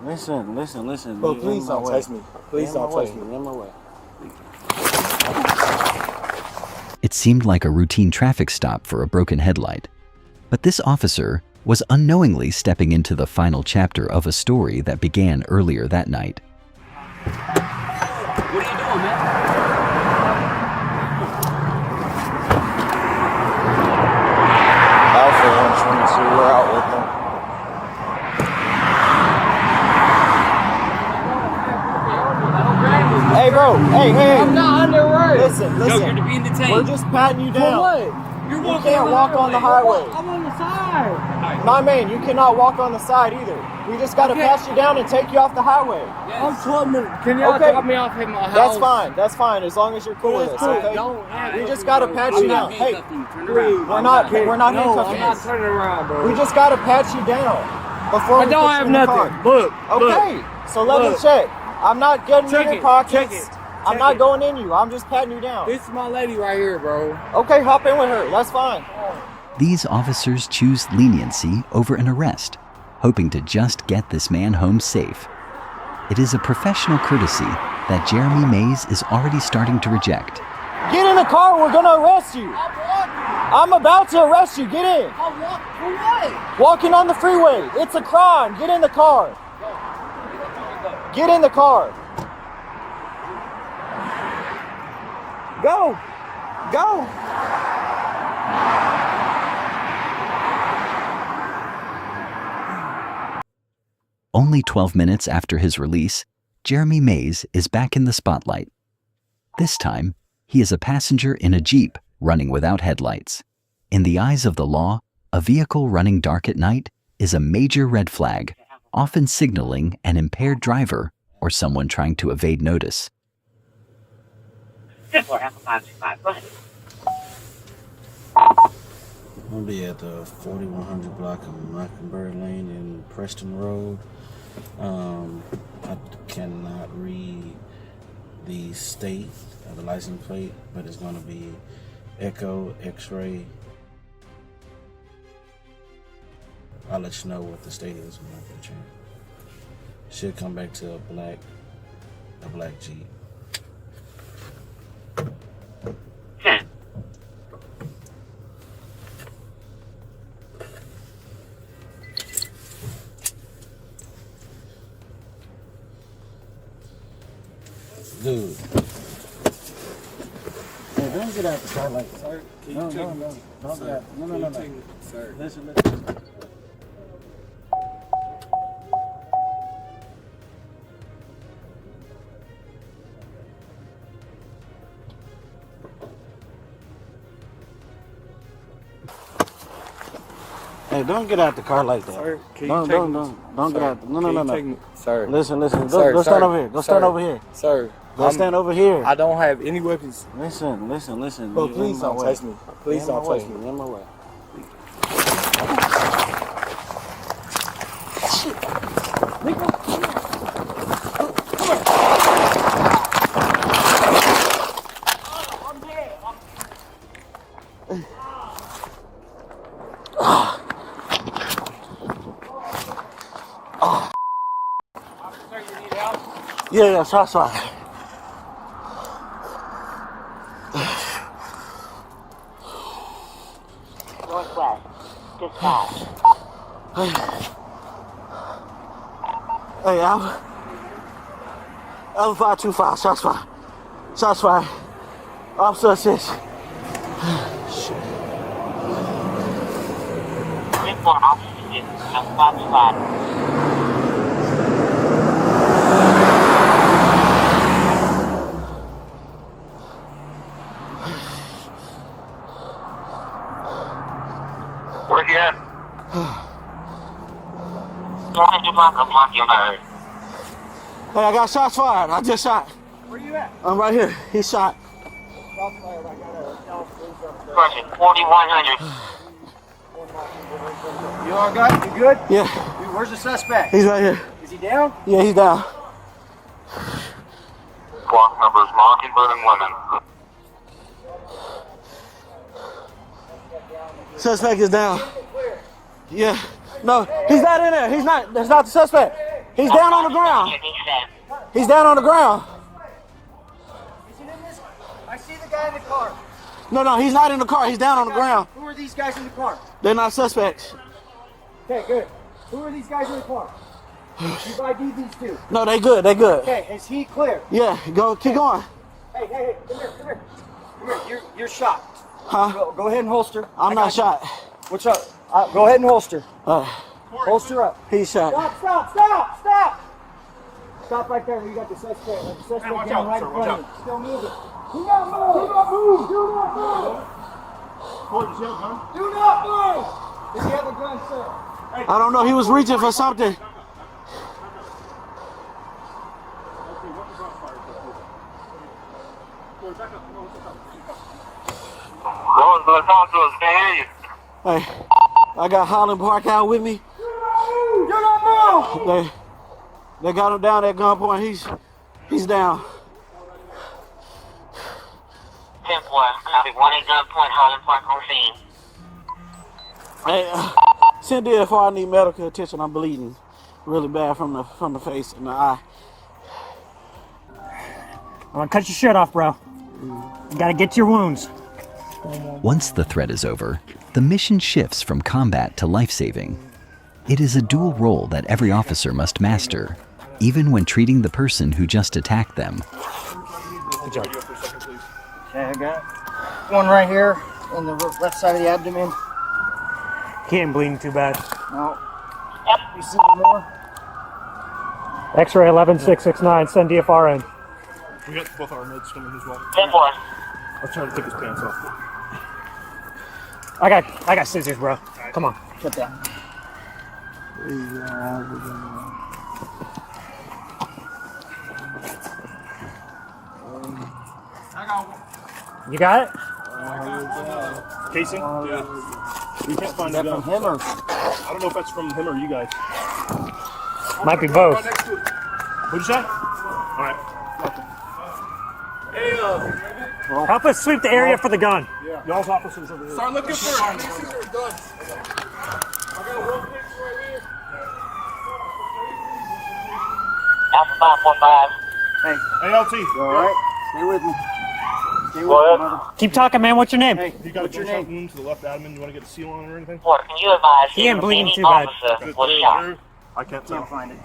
Listen. Bro, please don't touch me. Please don't touch me. In my way. It seemed like a routine traffic stop for a broken headlight. But this officer was unknowingly stepping into the final chapter of a story that began earlier that night. What are you doing, man? Alpha, I just want to see we're out with them. Hey, bro. Hey. I'm not under arrest. Listen. Yo, you're being detained. We're just patting you down. For what? You can't walk on the highway. I'm on the side. My man, you cannot walk on the side either. We just got to pass you down and take you off the highway. Yes. I'm 12 minutes. Can y'all drop me off at my house? That's fine, as long as you're cool with it. Okay? We just got to pat you down. Hey, we're not handcuffing I'm not turning around, bro. We just got to pat you down before we don't have nothing. Look. Okay, so let me check. I'm not getting in your pockets. I'm not going in you. I'm just patting you down. This is my lady right here, bro. Okay, hop in with her. That's fine. These officers choose leniency over an arrest, hoping to just get this man home safe. It is a professional courtesy that Jeremy Mays is already starting to reject. Get in the car. We're going to arrest you. I'm about to arrest you. Get in. For what? Walking on the freeway. It's a crime. Get in the car. Get in the car. Go. Only 12 minutes after his release, Jeremy Mays is back in the spotlight. This time, he is a passenger in a Jeep running without headlights. In the eyes of the law, a vehicle running dark at night is a major red flag, often signaling an impaired driver or someone trying to evade notice. Go ahead. I'll be at the 4100 block of Mockingbird Lane in Preston Road. I cannot read the state of the license plate, but it's going to be Echo X-ray. I'll let you know what the state is when I get you. Should come back to a black Jeep. Dude. Hey, don't get out the car like that. Sir, No. Don't get out. No. Sir. Listen. Hey, don't get out the car like that. Sir, Don't get out. No. Sir. Listen. Sir, Go sir, stand over here. Go stand sir, over here. Sir. Go stand over here. I don't have any weapons. Listen. Bro, please don't touch me. Please don't touch me. In my way. Yeah, shots fired. Northwest. Dispatch. Hey, Alpha 525, shots fired. Shots fired. Officer assist. Report officer. Alpha 525. Where you at? Hey, I got shots fired. I just shot. Where you at? I'm right here. He shot. Question 4100. You all good? You good? Yeah, Where's the suspect? he's right here. Is he down? Yeah, he's down. Block numbers Mockingbird and Lemon. Suspect is down. Yeah. No, he's not in there. He's not. That's not the suspect. He's down on the ground. He's down on the ground. Is it in this? I see the guy in the car. No, he's not in the car. He's down on the ground. Who are these guys in the car? They're not suspects. Okay, good. Who are these guys in the car? You've ID'd these two. No, they good. They good. Okay, is he clear? Yeah, keep going. Hey, come here. Come here, you're shot. Huh? Go ahead and holster. I'm not shot. What's up? Go ahead and holster. Holster up. He's shot. Stop! Stop right there where you got the suspect. The suspect down right in front of you. Still moving. Do not move! Do not move! Do not move! Does he have a gun, sir? I don't know. He was reaching for something. Hey, I got Holland Park out with me. Do not move! They got him down at gunpoint. He's down. 10-4, copy. 1 at gunpoint, Holland Park on scene. Hey, send DFR. I need medical attention. I'm bleeding really bad from the face and the eye. I'm gonna cut your shirt off, bro. You gotta get to your wounds. Once the threat is over, the mission shifts from combat to life-saving. It is a dual role that every officer must master, even when treating the person who just attacked them. Okay, I got one right here on the left side of the abdomen. He ain't bleeding too bad. No. You see more? X-ray 11669, send DFR in. We got both our meds coming as well. 10-4. I'll try to take his pants off. I got scissors, bro. Come on. Get that. You got it? Casing? Yeah. We can't find that from him or? I don't know if that's from him or you guys. Might be both. What'd you say? Alright. Hey, Help us sweep the area for the gun. y'all's officers over here. Start looking for casings or guns. I got one picture right here. Alpha 545. Hey, ALT. you alright? Stay with me. Stay with Go me, ahead. brother. Keep talking, man. What's your name? Hey, You got a what's your gunshot name? wound to the left abdomen. You want to get a seal on it or anything? 4, can you advise He ain't bleeding any too bad. officer was shot? I can't tell. Can't find it.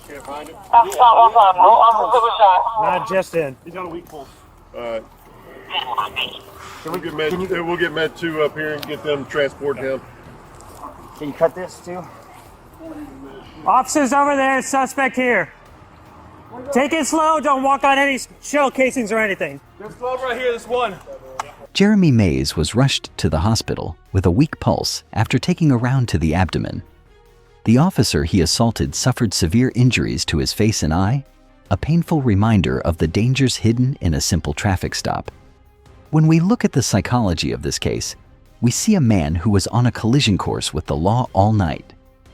Can't find it. Alpha 515, no officer was shot. Not just in. He's got a weak pulse. We'll get Med 2 up here and get them transported him. Can you cut this too? Officers over there, suspect here. Take it slow, don't walk on any shell casings or anything. There's 12 right here, this one. Jeremy Mays was rushed to the hospital with a weak pulse after taking a round to the abdomen. The officer he assaulted suffered severe injuries to his face and eye, a painful reminder of the dangers hidden in a simple traffic stop. When we look at the psychology of this case, we see a man who was on a collision course with the law all night.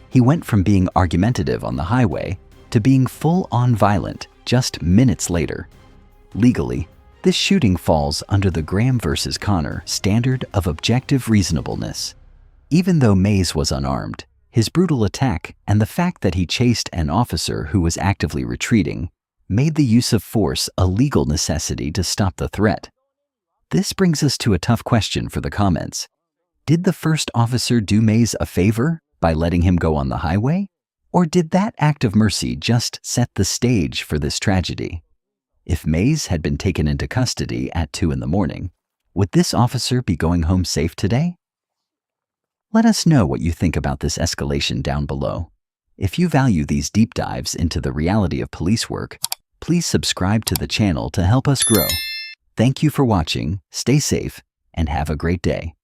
He went from being argumentative on the highway to being full-on violent just minutes later. Legally, this shooting falls under the Graham versus Connor standard of objective reasonableness. Even though Mays was unarmed, his brutal attack and the fact that he chased an officer who was actively retreating made the use of force a legal necessity to stop the threat. This brings us to a tough question for the comments. Did the first officer do Mays a favor by letting him go on the highway? Or did that act of mercy just set the stage for this tragedy? If Mays had been taken into custody at 2 in the morning, would this officer be going home safe today? Let us know what you think about this escalation down below. If you value these deep dives into the reality of police work, please subscribe to the channel to help us grow. Thank you for watching, stay safe, and have a great day.